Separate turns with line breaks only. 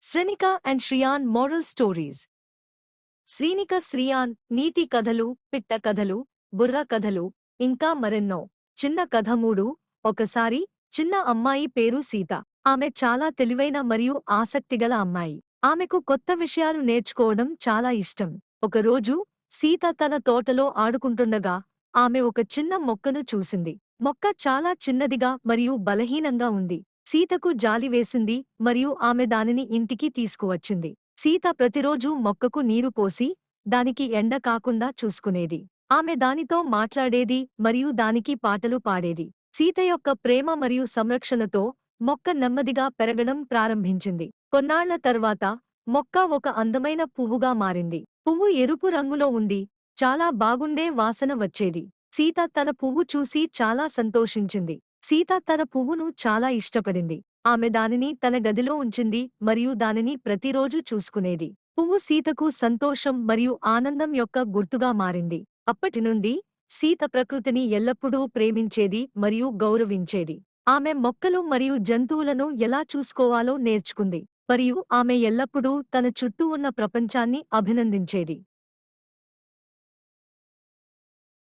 Srinika and Shriyan moral stories. Srinika Shriyan నీతి కథలు, పిట్ట కథలు, బుర్ర కథలు, ఇంకా మరెన్నో. చిన్న కథ 3. ఒకసారి చిన్న అమ్మాయి పేరు సీత. ఆమె చాలా తెలివైన మరియు ఆసక్తిగల అమ్మాయి. ఆమెకు కొత్త విషయాలు నేర్చుకోవడం చాలా ఇష్టం. ఒకరోజు సీత తన తోటలో ఆడుకుంటుండగా ఆమె ఒక చిన్న మొక్కను చూసింది. మొక్క చాలా చిన్నదిగా మరియు బలహీనంగా ఉంది. సీతకు జాలి వేసింది మరియు ఆమె దానిని ఇంటికి తీసుకువచ్చింది. సీత ప్రతిరోజూ మొక్కకు నీరు పోసి దానికి ఎండ కాకుండా చూసుకునేది. ఆమె దానితో మాట్లాడేది మరియు దానికి పాటలు పాడేది. సీత యొక్క ప్రేమ మరియు సంరక్షణతో మొక్క నెమ్మదిగా పెరగడం ప్రారంభించింది. కొన్నాళ్ల తర్వాత మొక్క ఒక అందమైన పువ్వుగా మారింది. పువ్వు ఎరుపు రంగులో ఉండి చాలా బాగుండే వాసన వచ్చేది. సీత తన పువ్వు చూసి చాలా సంతోషించింది. సీత తన పువ్వును చాలా ఇష్టపడింది. ఆమె దానిని తన గదిలో ఉంచింది మరియు దానిని ప్రతిరోజూ చూసుకునేది. పువ్వు సీతకు సంతోషం మరియు ఆనందం యొక్క గుర్తుగా మారింది. అప్పటినుండి సీత ప్రకృతిని ఎల్లప్పుడూ ప్రేమించేది మరియు గౌరవించేది. ఆమె మొక్కలు మరియు జంతువులను ఎలా చూసుకోవాలో నేర్చుకుంది మరియు ఆమె ఎల్లప్పుడూ తన చుట్టూ ఉన్న ప్రపంచాన్ని అభినందించేది.